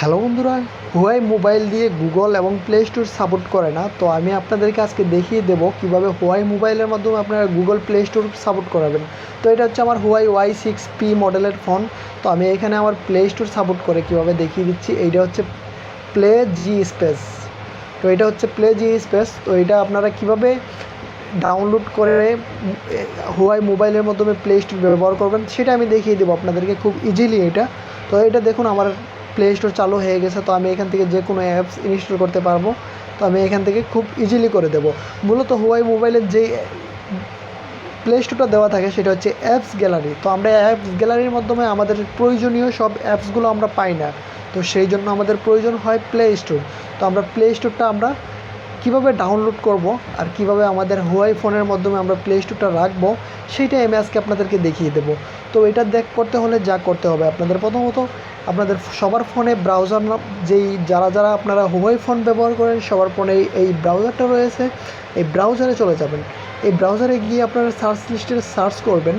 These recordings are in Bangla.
হ্যালো বন্ধুরা, হুয়াই মোবাইল দিয়ে গুগল এবং প্লে স্টোর সাপোর্ট করে না। তো আমি আপনাদেরকে আজকে দেখিয়ে দেবো কীভাবে হুয়াই মোবাইলের মাধ্যমে আপনারা গুগল প্লে স্টোর সাপোর্ট করাবেন। তো এটা হচ্ছে আমার হুয়াই Y6P মডেলের ফোন। তো আমি এখানে আমার প্লে স্টোর সাপোর্ট করে কীভাবে দেখিয়ে দিচ্ছি। এইটা হচ্ছে প্লে জি স্পেস। তো এটা হচ্ছে প্লে জি স্পেস। তো এটা আপনারা কীভাবে ডাউনলোড করে হুয়াই মোবাইলের মাধ্যমে প্লে স্টোর ব্যবহার করবেন সেটা আমি দেখিয়ে দেবো আপনাদেরকে খুব ইজিলি। তো এটা দেখুন আমার প্লে স্টোর চালু হয়ে গেছে। তো আমি এখান থেকে যে কোনো অ্যাপস ইনস্টল করতে পারবো। তো আমি এখান থেকে খুব ইজিলি করে দেবো। মূলত হুয়াই মোবাইলের যে প্লে স্টোরটা দেওয়া থাকে সেটা হচ্ছে অ্যাপস গ্যালারি। তো আমরা অ্যাপস গ্যালারির মাধ্যমে আমাদের প্রয়োজনীয় সব অ্যাপসগুলো আমরা পাই না। তো সেই জন্য আমাদের প্রয়োজন হয় প্লে স্টোর। তো আমরা প্লে স্টোরটা আমরা কীভাবে ডাউনলোড করব আর কিভাবে আমাদের হুয়াই ফোনের মাধ্যমে আমরা প্লে স্টোরটা রাখবো সেইটাই আমি আজকে আপনাদেরকে দেখিয়ে দেবো। তো এটা করতে হলে যা করতে হবে আপনাদের, প্রথমত আপনাদের সবার ফোনে ব্রাউজার যারা আপনারা হুয়াই ফোন ব্যবহার করেন সবার ফোনে এই ব্রাউজারটা রয়েছে। এই ব্রাউজারে চলে যাবেন। এই ব্রাউজারে গিয়ে আপনারা সার্চ লিস্টে সার্চ করবেন।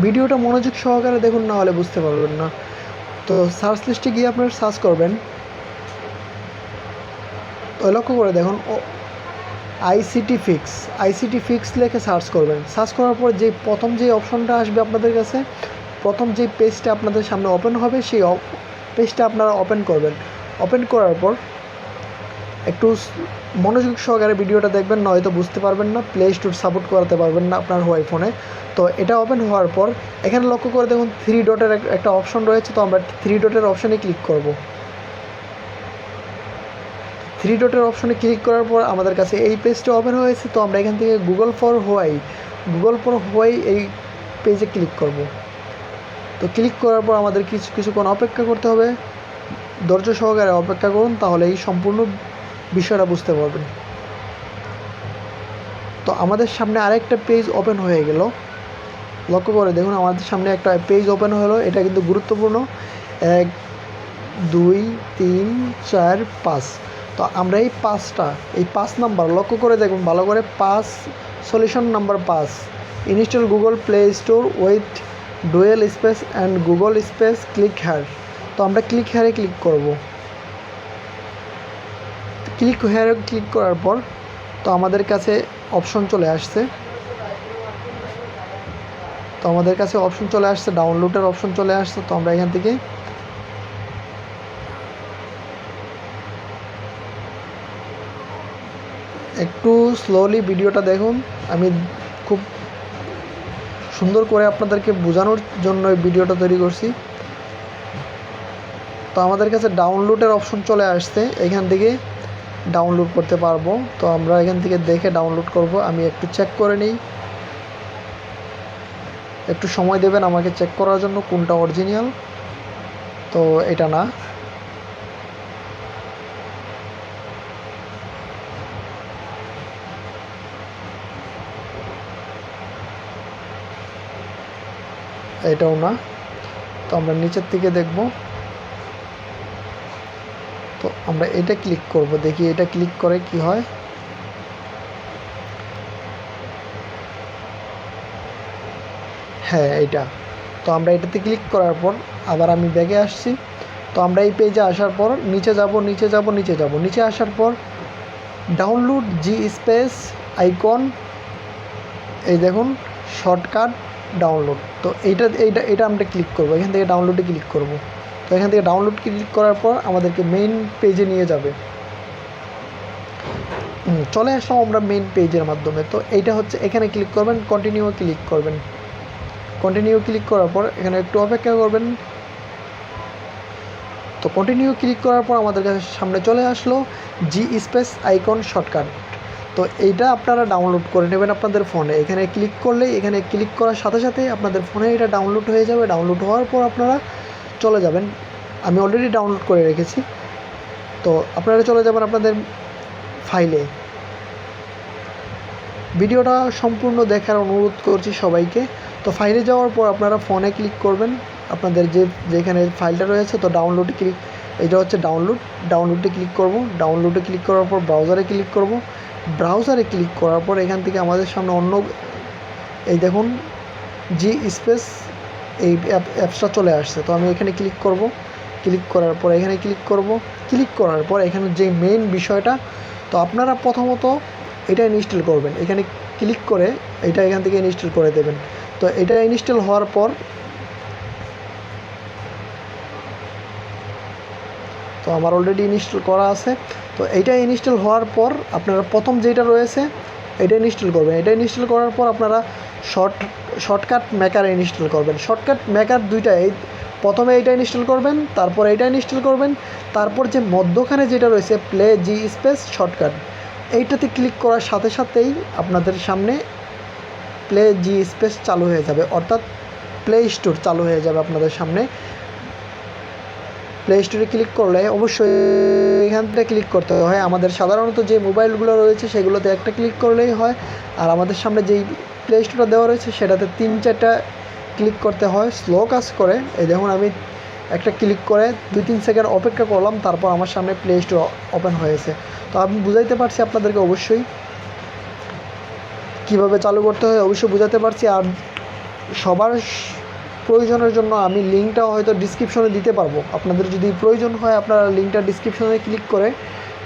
ভিডিওটা মনোযোগ সহকারে দেখুন, না হলে বুঝতে পারবেন না। তো সার্চ লিস্টে গিয়ে আপনারা সার্চ করবেন। তো লক্ষ্য করে দেখুন আইসিটি ফিক্স লিখে সার্চ করবেন। সার্চ করার পর প্রথম যে অপশনটা আসবে আপনাদের কাছে, প্রথম যে পেজটা আপনাদের সামনে ওপেন হবে সেই পেজটা আপনারা ওপেন করবেন। ওপেন করার পর একটু মনোযোগ সহকারে ভিডিওটা দেখবেন, নয়তো বুঝতে পারবেন না, প্লে স্টোর সাপোর্ট করাতে পারবেন না আপনার হুয়াই ফোনে। তো এটা ওপেন হওয়ার পর এখানে লক্ষ্য করে দেখুন 3 ডটের একটা অপশন রয়েছে। তো আমরা 3 ডটের অপশানে ক্লিক করব। 3 ডটের অপশনে ক্লিক করার পর আমাদের কাছে এই পেজটা ওপেন হয়েছে। তো আমরা এখান থেকে গুগল ফর হুয়াই এই পেজে ক্লিক করব। তো ক্লিক করার পর আমাদের কিছুক্ষণ অপেক্ষা করতে হবে। ধৈর্য সহকারে অপেক্ষা করুন, তাহলে এই সম্পূর্ণ বিষয়টা বুঝতে পারবেন। তো আমাদের সামনে আরেকটা পেজ ওপেন হয়ে গেল। লক্ষ্য করে দেখুন আমাদের সামনে একটা পেজ ওপেন হলো। এটা কিন্তু গুরুত্বপূর্ণ। 1 2 3 4 5। তো আমরা এই 5 নাম্বার লক্ষ্য করে দেখুন ভালো করে। 5 solution number 5 install Google play store with dual space and Google space click here. তো আমরা ক্লিক হেয়ারে ক্লিক করব। ক্লিক করার পর তো আমাদের কাছে অপশন চলে আসছে। ডাউনলোডের অপশন চলে আসছে। তো আমরা এখান থেকে একটু স্লোলি ভিডিওটা দেখুন। আমি খুব সুন্দর করে আপনাদেরকে বোঝানোর জন্য এই ভিডিওটা তৈরি করছি। তো আমাদের কাছে ডাউনলোডের অপশন চলে আসছে। এখান থেকে ডাউনলোড করতে পারবো। তো আমরা এখান থেকে দেখে ডাউনলোড করব। আমি একটু চেক করে নিই, একটু সময় দেবেন আমাকে চেক করার জন্য কোনটা অরিজিনাল। তো এটা না, এটাও না। তো আমরা নিচের থেকে দেখব। তো আমরা এটা ক্লিক করব, দেখি এটা ক্লিক করে কি হয়। হ্যাঁ, এইটা। তো আমরা এটাতে ক্লিক করার পর আবার আমি ব্যাগে আসছি। তো আমরা এই পেজে আসার পর নিচে আসার পর ডাউনলোড জি স্পেস আইকন, এই দেখুন শর্টকাট ডাউনলোড। তো এটা আমরা ক্লিক করব। এখান থেকে ডাউনলোডে ক্লিক করব। তো এখান থেকে ডাউনলোড ক্লিক করার পর আমাদেরকে মেইন পেজে নিয়ে যাবে। চলে আসলাম আমরা মেইন পেজের মাধ্যমে। তো এইটা হচ্ছে, এখানে ক্লিক করবেন, কন্টিনিউ ক্লিক করার পর এখানে একটু অপেক্ষা করবেন। তো কন্টিনিউ ক্লিক করার পর আমাদের কাছে সামনে চলে আসলো জি স্পেস আইকন শর্টকাট। তো এইটা আপনারা ডাউনলোড করে নেবেন আপনাদের ফোনে। এখানে ক্লিক করলেই, এখানে ক্লিক করার সাথে সাথে আপনাদের ফোনে এটা ডাউনলোড হয়ে যাবে। ডাউনলোড হওয়ার পর আপনারা চলে যাবেন, আমি অলরেডি ডাউনলোড করে রেখেছি। তো আপনারা চলে যাবেন আপনাদের ফাইলে। ভিডিওটা সম্পূর্ণ দেখার অনুরোধ করছি সবাইকে। তো ফাইলে যাওয়ার পর আপনারা ফোনে ক্লিক করবেন, আপনাদের যেখানে ফাইলটা রয়েছে। তো এটা হচ্ছে ডাউনলোডে ক্লিক করব। ডাউনলোডে ক্লিক করার পর ব্রাউজারে ক্লিক করব। ব্রাউজারে ক্লিক করার পর এখান থেকে আমাদের সামনে এই দেখুন জি স্পেস এই অ্যাপসটা চলে আসছে। তো আমি এখানে ক্লিক করব। ক্লিক করার পর এখানে ক্লিক করব। ক্লিক করার পর এখানে যে মেইন বিষয়টা, তো আপনারা প্রথমত এটা ইনস্টল করবেন। এখানে ক্লিক করে এটা এখান থেকে ইনস্টল করে দেবেন। তো এটা ইনস্টল হওয়ার পর, তো আমার অলরেডি ইনস্টল করা আছে। তো এইটা ইনস্টল হওয়ার পর আপনারা প্রথম যেটা রয়েছে এটা ইনস্টল করবেন। এটা ইনস্টল করার পর আপনারা শর্টকাট মেকার ইনস্টল করবেন। শর্টকাট মেকার দুইটা, এই প্রথমে এইটা ইনস্টল করবেন, তারপর এইটা ইনস্টল করবেন, তারপর যে মধ্যখানে যেটা রয়েছে প্লে জি স্পেস শর্টকাট, এইটাতে ক্লিক করার সাথে সাথেই আপনাদের সামনে প্লে জি স্পেস চালু হয়ে যাবে, অর্থাৎ প্লে স্টোর চালু হয়ে যাবে আপনাদের সামনে। প্লে স্টোরে ক্লিক করলে অবশ্যই এখান থেকে ক্লিক করতে হয়। আমাদের সাধারণত যে মোবাইলগুলো রয়েছে সেগুলোতে একটা ক্লিক করলেই হয়, আর আমাদের সামনে যেই প্লে স্টোরটা দেওয়া রয়েছে সেটাতে 3-4টা ক্লিক করতে হয়, স্লো কাজ করে। এই দেখুন আমি একটা ক্লিক করে 2-3 সেকেন্ড অপেক্ষা করলাম, তারপর আমার সামনে প্লে স্টোর ওপেন হয়েছে। তো আমি বুঝাইতে পারছি আপনাদেরকে অবশ্যই কিভাবে চালু করতে হয়, অবশ্যই বুঝাতে পারছি। আর সবার প্রয়োজনের জন্য আমি লিঙ্কটা হয়তো ডিসক্রিপশনে দিতে পারবো। আপনাদের যদি প্রয়োজন হয় আপনারা লিঙ্কটা ডিসক্রিপশনে ক্লিক করে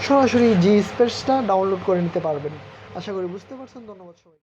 সরাসরি জি স্পেসটা ডাউনলোড করে নিতে পারবেন। আশা করি বুঝতে পারছেন। ধন্যবাদ সবাই।